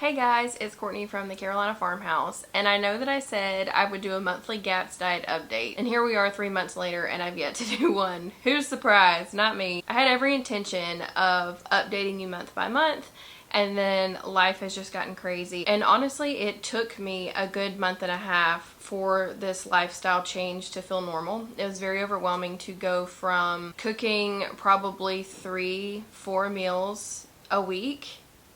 Hey guys, it's Courtney from the Carolina Farmhouse, and I know that I said I would do a monthly GAPS diet update, and here we are 3 months later and I've yet to do one. Who's surprised? Not me. I had every intention of updating you month by month, and then life has just gotten crazy. And honestly, it took me a good month and a half for this lifestyle change to feel normal. It was very overwhelming to go from cooking probably 3-4 meals a week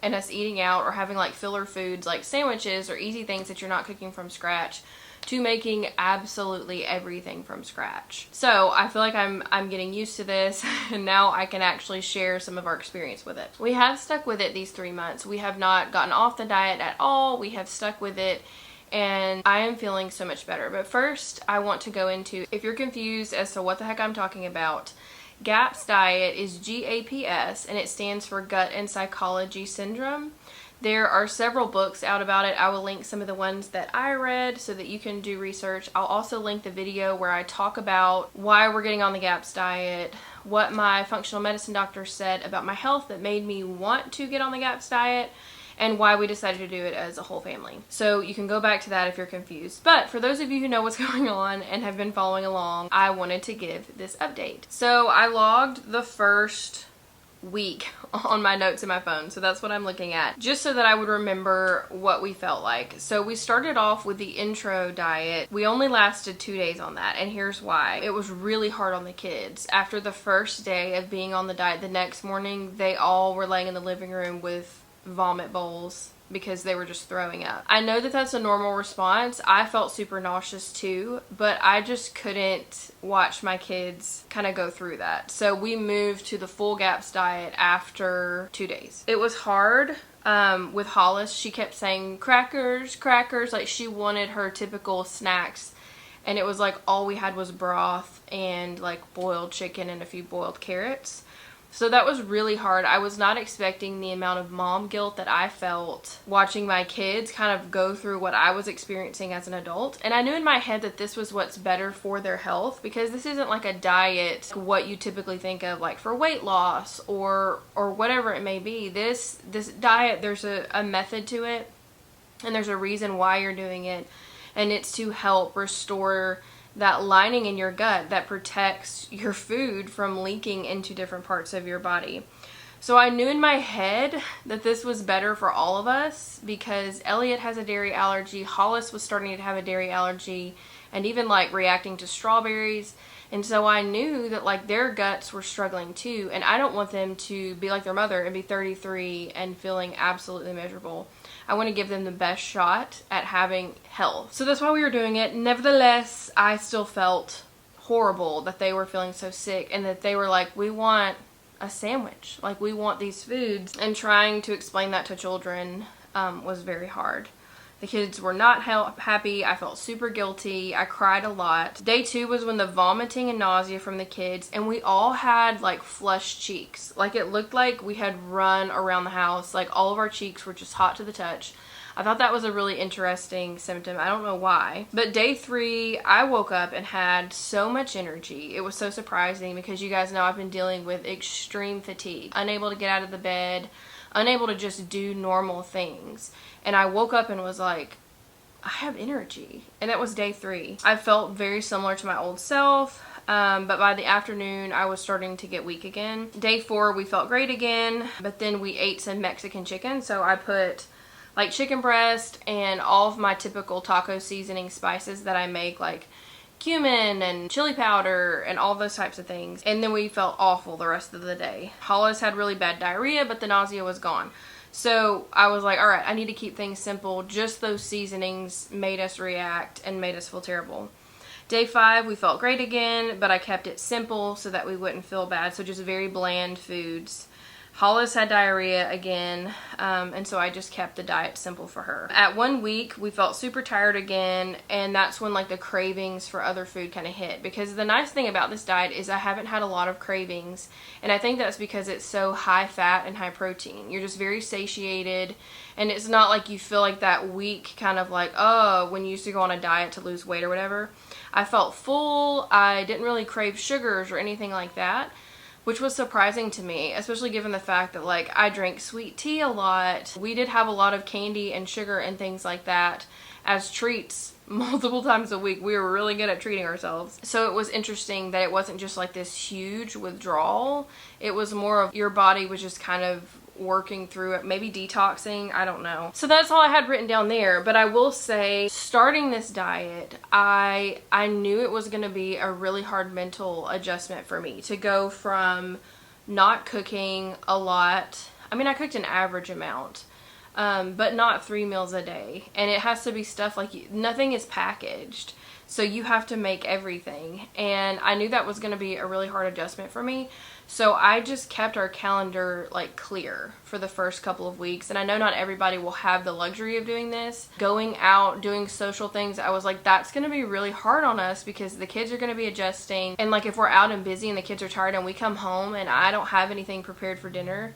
and us eating out or having like filler foods like sandwiches or easy things that you're not cooking from scratch to making absolutely everything from scratch. So I feel like I'm getting used to this and now I can actually share some of our experience with it. We have stuck with it these 3 months. We have not gotten off the diet at all. We have stuck with it and I am feeling so much better. But first I want to go into, if you're confused as to what the heck I'm talking about, GAPS diet is GAPS, and it stands for Gut and Psychology Syndrome. There are several books out about it. I will link some of the ones that I read so that you can do research. I'll also link the video where I talk about why we're getting on the GAPS diet, what my functional medicine doctor said about my health that made me want to get on the GAPS diet, and why we decided to do it as a whole family. So you can go back to that if you're confused. But for those of you who know what's going on and have been following along, I wanted to give this update. So I logged the first week on my notes in my phone, so that's what I'm looking at, just so that I would remember what we felt like. So we started off with the intro diet. We only lasted 2 days on that, and here's why. It was really hard on the kids. After the first day of being on the diet, the next morning they all were laying in the living room with vomit bowls because they were just throwing up. I know that that's a normal response. I felt super nauseous too, but I just couldn't watch my kids kind of go through that. So we moved to the full GAPS diet after 2 days. It was hard. With Hollis, she kept saying crackers, crackers, like she wanted her typical snacks, and it was like all we had was broth and like boiled chicken and a few boiled carrots. So that was really hard. I was not expecting the amount of mom guilt that I felt watching my kids kind of go through what I was experiencing as an adult. And I knew in my head that this was what's better for their health, because this isn't like a diet, what you typically think of like for weight loss or whatever it may be. This diet, there's a method to it, and there's a reason why you're doing it, and it's to help restore that lining in your gut that protects your food from leaking into different parts of your body. So I knew in my head that this was better for all of us because Elliot has a dairy allergy, Hollis was starting to have a dairy allergy, and even like reacting to strawberries. And so I knew that like their guts were struggling too, and I don't want them to be like their mother and be 33 and feeling absolutely miserable. I want to give them the best shot at having health. So that's why we were doing it. Nevertheless, I still felt horrible that they were feeling so sick and that they were like, we want a sandwich. Like, we want these foods. And trying to explain that to children was very hard. The kids were not happy. I felt super guilty. I cried a lot. Day 2 was when the vomiting and nausea from the kids, and we all had like flushed cheeks. Like it looked like we had run around the house. Like all of our cheeks were just hot to the touch. I thought that was a really interesting symptom. I don't know why. But day 3, I woke up and had so much energy. It was so surprising because you guys know I've been dealing with extreme fatigue. Unable to get out of the bed, unable to just do normal things. And I woke up and was like, I have energy. And that was day 3. I felt very similar to my old self. But by the afternoon, I was starting to get weak again. Day 4, we felt great again. But then we ate some Mexican chicken. So I put like chicken breast and all of my typical taco seasoning spices that I make, like cumin and chili powder and all those types of things. And then we felt awful the rest of the day. Hollis had really bad diarrhea, but the nausea was gone. So I was like, all right, I need to keep things simple. Just those seasonings made us react and made us feel terrible. Day 5, we felt great again, but I kept it simple so that we wouldn't feel bad. So just very bland foods. Hollis had diarrhea again, and so I just kept the diet simple for her. At 1 week, we felt super tired again, and that's when like the cravings for other food kind of hit. Because the nice thing about this diet is I haven't had a lot of cravings, and I think that's because it's so high fat and high protein. You're just very satiated, and it's not like you feel like that week kind of like, oh, when you used to go on a diet to lose weight or whatever. I felt full. I didn't really crave sugars or anything like that. which was surprising to me, especially given the fact that like I drank sweet tea a lot. We did have a lot of candy and sugar and things like that as treats multiple times a week. We were really good at treating ourselves. So it was interesting that it wasn't just like this huge withdrawal. It was more of your body was just kind of working through it, maybe detoxing, I don't know. So that's all I had written down there. But I will say, starting this diet, I knew it was going to be a really hard mental adjustment for me to go from not cooking a lot. I mean, I cooked an average amount, but not 3 meals a day. And it has to be stuff like nothing is packaged. So you have to make everything. And I knew that was going to be a really hard adjustment for me. So I just kept our calendar like clear for the first couple of weeks. And I know not everybody will have the luxury of doing this. Going out, doing social things, I was like, that's going to be really hard on us because the kids are going to be adjusting. And like if we're out and busy and the kids are tired and we come home and I don't have anything prepared for dinner,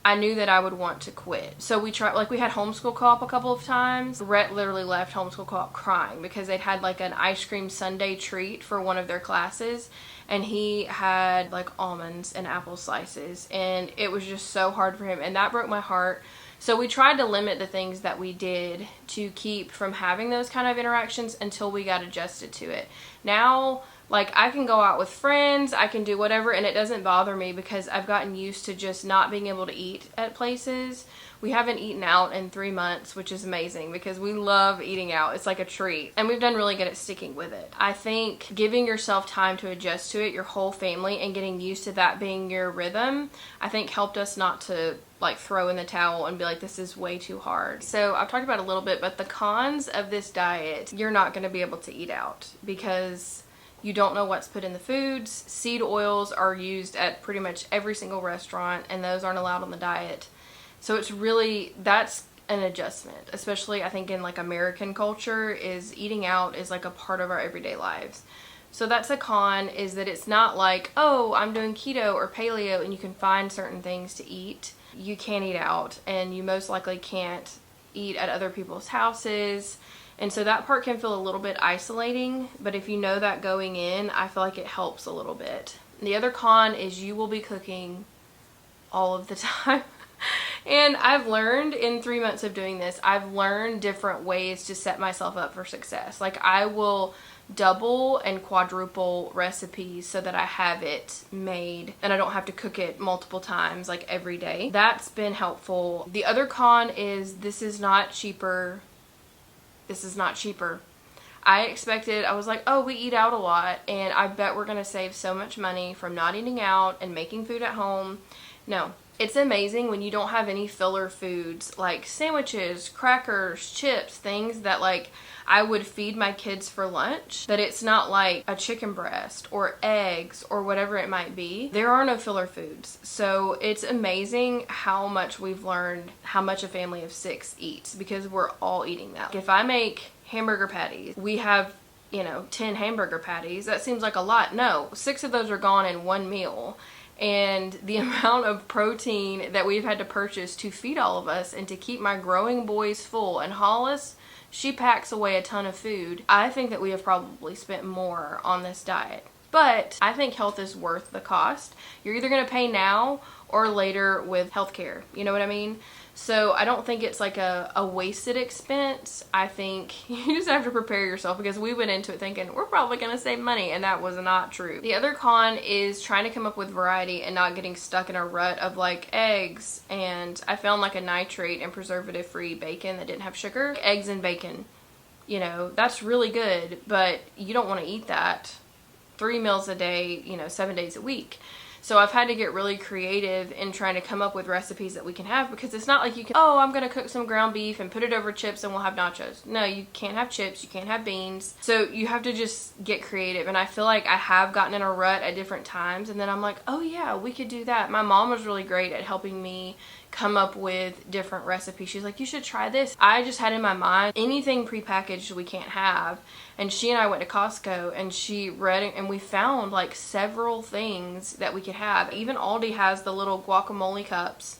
I knew that I would want to quit. So we tried, like we had homeschool co-op a couple of times. Rhett literally left homeschool co-op crying because they'd had like an ice cream sundae treat for one of their classes. And he had like almonds and apple slices. And it was just so hard for him. And that broke my heart. So we tried to limit the things that we did to keep from having those kind of interactions until we got adjusted to it. Now, like I can go out with friends, I can do whatever, and it doesn't bother me because I've gotten used to just not being able to eat at places. We haven't eaten out in 3 months, which is amazing because we love eating out. It's like a treat. And we've done really good at sticking with it. I think giving yourself time to adjust to it, your whole family, and getting used to that being your rhythm, I think helped us not to like throw in the towel and be like, this is way too hard. So I've talked about it a little bit, but the cons of this diet, you're not going to be able to eat out because you don't know what's put in the foods. Seed oils are used at pretty much every single restaurant, and those aren't allowed on the diet. So it's really, that's an adjustment, especially I think in like American culture, is eating out is like a part of our everyday lives. So that's a con, is that it's not like, oh, I'm doing keto or paleo and you can find certain things to eat. You can't eat out, and you most likely can't eat at other people's houses. And so that part can feel a little bit isolating, but if you know that going in, I feel like it helps a little bit. The other con is you will be cooking all of the time. And I've learned in 3 months of doing this, I've learned different ways to set myself up for success. Like I will double and quadruple recipes so that I have it made and I don't have to cook it multiple times like every day. That's been helpful. The other con is this is not cheaper. This is not cheaper. I expected, I was like, oh, we eat out a lot and I bet we're going to save so much money from not eating out and making food at home. No. It's amazing when you don't have any filler foods like sandwiches, crackers, chips, things that like I would feed my kids for lunch, that it's not like a chicken breast or eggs or whatever it might be. There are no filler foods. So it's amazing how much we've learned how much a family of 6 eats because we're all eating that. If I make hamburger patties, we have 10 hamburger patties. That seems like a lot. No, 6 of those are gone in one meal. And the amount of protein that we've had to purchase to feed all of us and to keep my growing boys full. And Hollis, she packs away a ton of food. I think that we have probably spent more on this diet. But I think health is worth the cost. You're either going to pay now or later with healthcare. You know what I mean? So I don't think it's like a wasted expense. I think you just have to prepare yourself because we went into it thinking we're probably going to save money, and that was not true. The other con is trying to come up with variety and not getting stuck in a rut of like eggs. And I found like a nitrate and preservative free bacon that didn't have sugar. Eggs and bacon, that's really good, but you don't want to eat that 3 meals a day, 7 days a week. So I've had to get really creative in trying to come up with recipes that we can have, because it's not like you can, oh, I'm going to cook some ground beef and put it over chips and we'll have nachos. No, you can't have chips, you can't have beans. So you have to just get creative. And I feel like I have gotten in a rut at different times, and then I'm like, oh yeah, we could do that. My mom was really great at helping me come up with different recipes. She's like, you should try this. I just had in my mind anything prepackaged we can't have. And she and I went to Costco and she read it, and we found like several things that we could have. Even Aldi has the little guacamole cups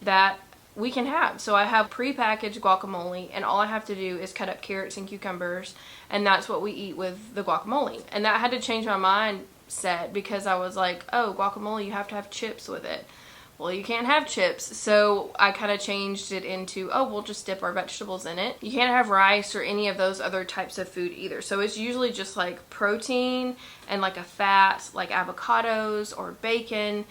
that we can have. So I have prepackaged guacamole, and all I have to do is cut up carrots and cucumbers, and that's what we eat with the guacamole. And that had to change my mind set because I was like, oh, guacamole, you have to have chips with it. Well, you can't have chips, so I kind of changed it into, oh, we'll just dip our vegetables in it. You can't have rice or any of those other types of food either. So it's usually just like protein and like a fat, like avocados or bacon.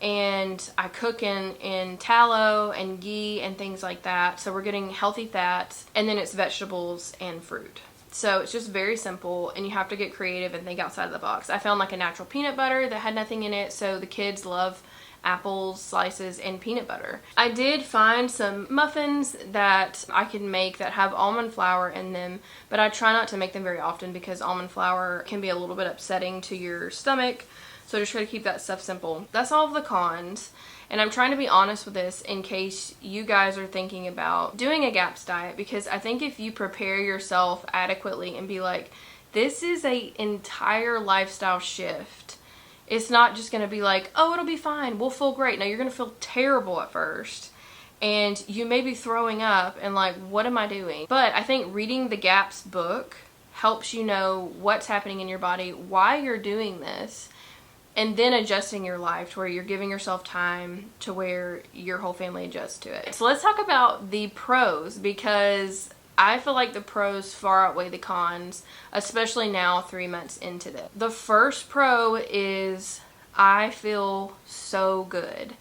And I cook in tallow and ghee and things like that. So we're getting healthy fats, and then it's vegetables and fruit. So it's just very simple, and you have to get creative and think outside of the box. I found like a natural peanut butter that had nothing in it, so the kids love apples, slices, and peanut butter. I did find some muffins that I can make that have almond flour in them, but I try not to make them very often because almond flour can be a little bit upsetting to your stomach. So just try to keep that stuff simple. That's all of the cons. And I'm trying to be honest with this in case you guys are thinking about doing a GAPS diet, because I think if you prepare yourself adequately and be like, this is an entire lifestyle shift. It's not just going to be like, oh, it'll be fine, we'll feel great. No, you're going to feel terrible at first. And you may be throwing up and like, what am I doing? But I think reading the GAPS book helps you know what's happening in your body, why you're doing this, and then adjusting your life to where you're giving yourself time to where your whole family adjusts to it. So let's talk about the pros, because I feel like the pros far outweigh the cons, especially now 3 months into this. The first pro is I feel so good.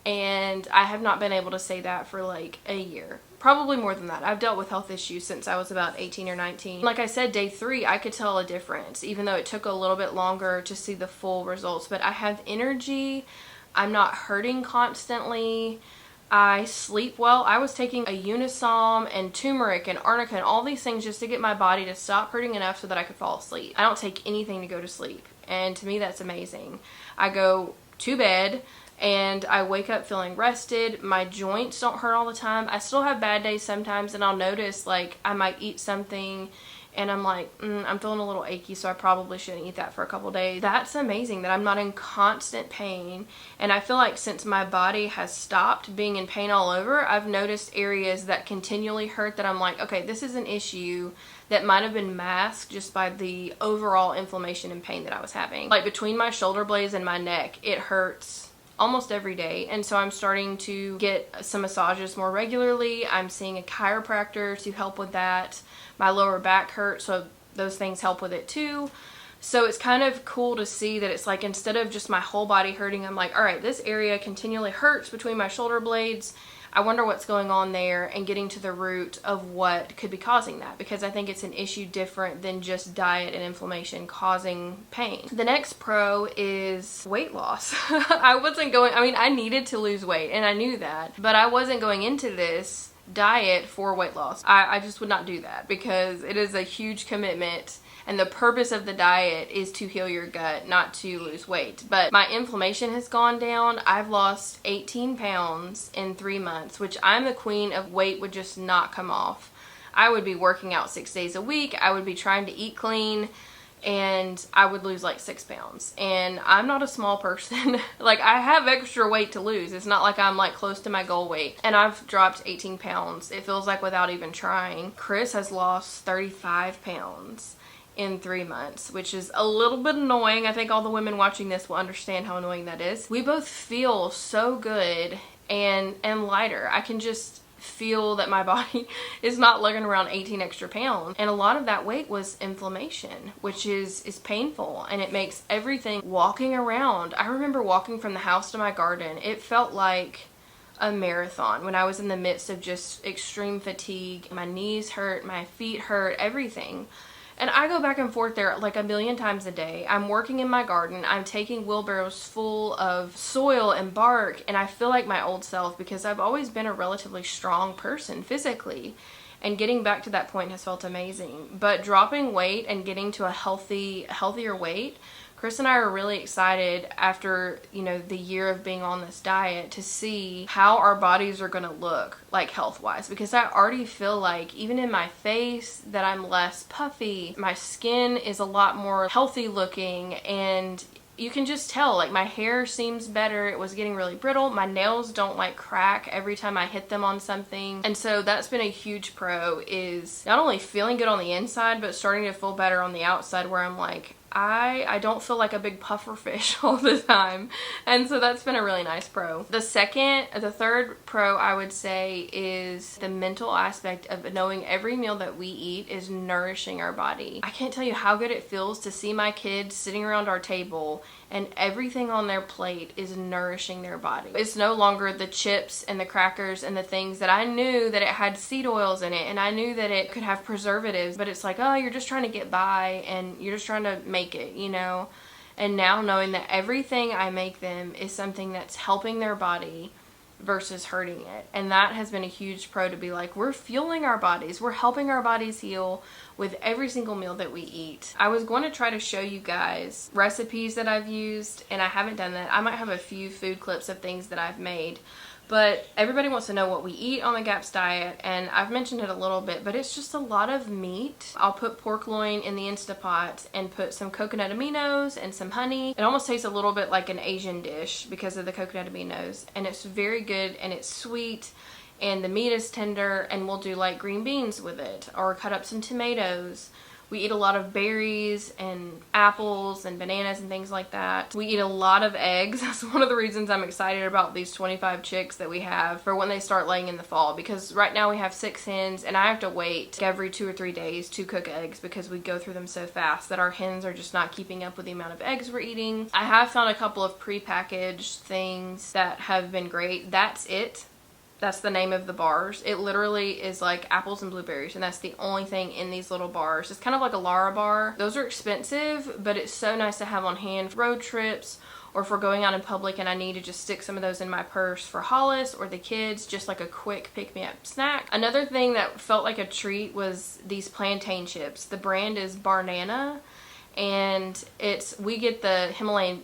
And I have not been able to say that for like a year. Probably more than that. I've dealt with health issues since I was about 18 or 19. Like I said, day 3, I could tell a difference, even though it took a little bit longer to see the full results. But I have energy. I'm not hurting constantly. I sleep well. I was taking a Unisom and turmeric and arnica and all these things just to get my body to stop hurting enough so that I could fall asleep. I don't take anything to go to sleep. And to me, that's amazing. I go to bed and I wake up feeling rested. My joints don't hurt all the time. I still have bad days sometimes, and I'll notice like I might eat something and I'm like, I'm feeling a little achy, so I probably shouldn't eat that for a couple days. That's amazing that I'm not in constant pain. And I feel like since my body has stopped being in pain all over, I've noticed areas that continually hurt that I'm like, okay, this is an issue that might have been masked just by the overall inflammation and pain that I was having. Like between my shoulder blades and my neck, it hurts almost every day. And so I'm starting to get some massages more regularly. I'm seeing a chiropractor to help with that. My lower back hurts, so those things help with it too. So it's kind of cool to see that it's like instead of just my whole body hurting, I'm like, all right, this area continually hurts between my shoulder blades. I wonder what's going on there, and getting to the root of what could be causing that, because I think it's an issue different than just diet and inflammation causing pain. The next pro is weight loss. I needed to lose weight and I knew that, but I wasn't going into this diet for weight loss. I just would not do that because it is a huge commitment. And the purpose of the diet is to heal your gut, not to lose weight. But my inflammation has gone down. I've lost 18 pounds in 3 months, which I'm the queen of weight would just not come off. I would be working out 6 days a week. I would be trying to eat clean, and I would lose like 6 pounds. And I'm not a small person. Like, I have extra weight to lose. It's not like I'm like close to my goal weight. And I've dropped 18 pounds. It feels like without even trying. Chris has lost 35 pounds in 3 months, which is a little bit annoying. I think all the women watching this will understand how annoying that is. We both feel so good and lighter. I can just feel that my body is not lugging around 18 extra pounds, and a lot of that weight was inflammation, which is painful, and it makes everything walking around. I remember walking from the house to my garden. It felt like a marathon when I was in the midst of just extreme fatigue. My knees hurt, my feet hurt, everything. And I go back and forth there like a million times a day. I'm working in my garden. I'm taking wheelbarrows full of soil and bark, and I feel like my old self because I've always been a relatively strong person physically. And getting back to that point has felt amazing. But dropping weight and getting to a healthier weight, Chris and I are really excited after, the year of being on this diet to see how our bodies are going to look like health-wise, because I already feel like even in my face that I'm less puffy. My skin is a lot more healthy looking, and you can just tell, like, my hair seems better. It was getting really brittle. My nails don't like crack every time I hit them on something. And so that's been a huge pro, is not only feeling good on the inside, but starting to feel better on the outside, where I'm like, I don't feel like a big puffer fish all the time. And so that's been a really nice pro. The third pro I would say is the mental aspect of knowing every meal that we eat is nourishing our body. I can't tell you how good it feels to see my kids sitting around our table and everything on their plate is nourishing their body. It's no longer the chips and the crackers and the things that I knew that it had seed oils in it and I knew that it could have preservatives, but it's like, oh, you're just trying to get by and you're just trying to make it, you know? And now knowing that everything I make them is something that's helping their body versus hurting it. And that has been a huge pro, to be like, we're fueling our bodies, we're helping our bodies heal with every single meal that we eat. I was going to try to show you guys recipes that I've used, and I haven't done that. I might have a few food clips of things that I've made, but everybody wants to know what we eat on the GAPS diet, and I've mentioned it a little bit, but it's just a lot of meat. I'll put pork loin in the Instapot and put some coconut aminos and some honey. It almost tastes a little bit like an Asian dish because of the coconut aminos, and it's very good and it's sweet and the meat is tender, and we'll do like green beans with it or cut up some tomatoes. We eat a lot of berries and apples and bananas and things like that. We eat a lot of eggs. That's one of the reasons I'm excited about these 25 chicks that we have for when they start laying in the fall, because right now we have 6 hens and I have to wait every 2 or 3 days to cook eggs because we go through them so fast that our hens are just not keeping up with the amount of eggs we're eating. I have found a couple of pre-packaged things that have been great. That's it. That's the name of the bars. It literally is like apples and blueberries, and that's the only thing in these little bars. It's kind of like a Lara bar. Those are expensive, but it's so nice to have on hand for road trips or for going out in public and I need to just stick some of those in my purse for Hollis or the kids, just like a quick pick-me-up snack. Another thing that felt like a treat was these plantain chips. The brand is Barnana, and we get the Himalayan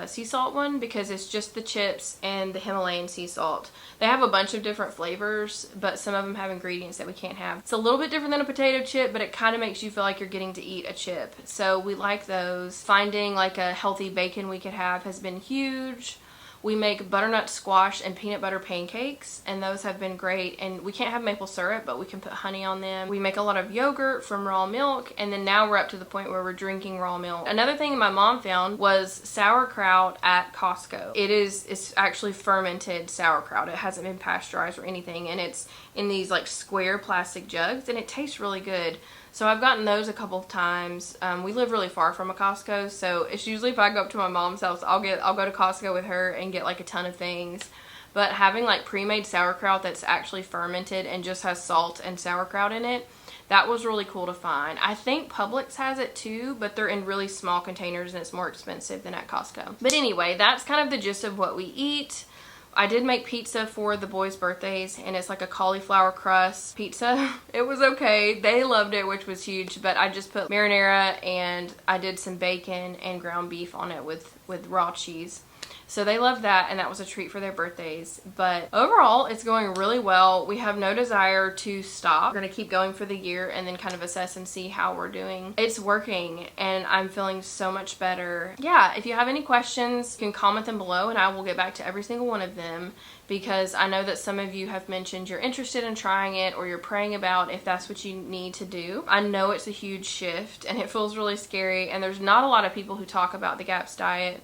sea salt one because it's just the chips and the Himalayan sea salt. They have a bunch of different flavors, but some of them have ingredients that we can't have. It's a little bit different than a potato chip, but it kind of makes you feel like you're getting to eat a chip. So we like those. Finding like a healthy bacon we could have has been huge. We make butternut squash and peanut butter pancakes, and those have been great. And we can't have maple syrup, but we can put honey on them. We make a lot of yogurt from raw milk, and then now we're up to the point where we're drinking raw milk. Another thing my mom found was sauerkraut at Costco. It's actually fermented sauerkraut. It hasn't been pasteurized or anything, and it's in these like square plastic jugs, and it tastes really good. So I've gotten those a couple of times. We live really far from a Costco, so it's usually if I go up to my mom's house, I'll go to Costco with her and get like a ton of things. But having like pre-made sauerkraut that's actually fermented and just has salt and sauerkraut in it, that was really cool to find. I think Publix has it too, but they're in really small containers and it's more expensive than at Costco. But anyway, that's kind of the gist of what we eat. I did make pizza for the boys' birthdays, and it's like a cauliflower crust pizza. It was okay. They loved it, which was huge, but I just put marinara and I did some bacon and ground beef on it with raw cheese. So they loved that, and that was a treat for their birthdays. But overall, it's going really well. We have no desire to stop. We're going to keep going for the year and then kind of assess and see how we're doing. It's working, and I'm feeling so much better. Yeah, if you have any questions, you can comment them below, and I will get back to every single one of them, because I know that some of you have mentioned you're interested in trying it or you're praying about if that's what you need to do. I know it's a huge shift, and it feels really scary, and there's not a lot of people who talk about the GAPS diet.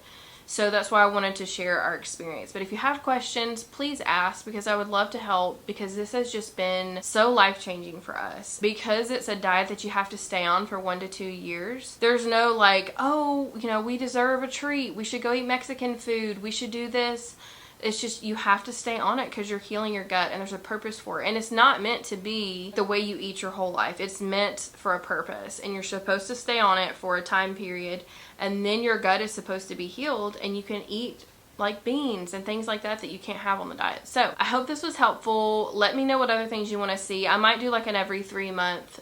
So that's why I wanted to share our experience. But if you have questions, please ask, because I would love to help, because this has just been so life-changing for us. Because it's a diet that you have to stay on for 1 to 2 years. There's no like, oh, you know, we deserve a treat. We should go eat Mexican food. We should do this. It's just, you have to stay on it because you're healing your gut, and there's a purpose for it. And it's not meant to be the way you eat your whole life. It's meant for a purpose, and you're supposed to stay on it for a time period, and then your gut is supposed to be healed, and you can eat like beans and things like that that you can't have on the diet. So I hope this was helpful. Let me know what other things you want to see. I might do like an every 3-month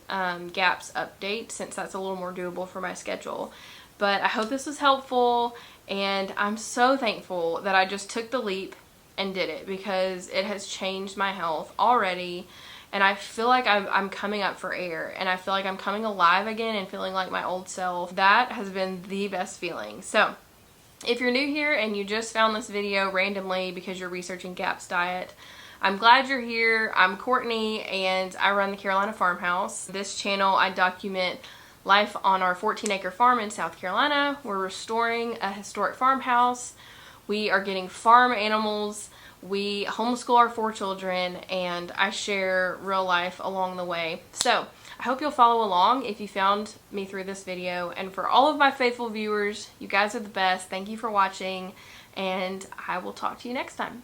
GAPS update, since that's a little more doable for my schedule. But I hope this was helpful, and I'm so thankful that I just took the leap and did it, because it has changed my health already, and I feel like I'm coming up for air, and I feel like I'm coming alive again and feeling like my old self. That has been the best feeling. So if you're new here and you just found this video randomly because you're researching GAPS diet, I'm glad you're here. I'm Courtney, and I run the Carolina Farmhouse. This channel, I document life on our 14-acre farm in South Carolina. We're restoring a historic farmhouse. We are getting farm animals. We homeschool our 4 children, and I share real life along the way. So I hope you'll follow along if you found me through this video. And for all of my faithful viewers, you guys are the best. Thank you for watching, and I will talk to you next time.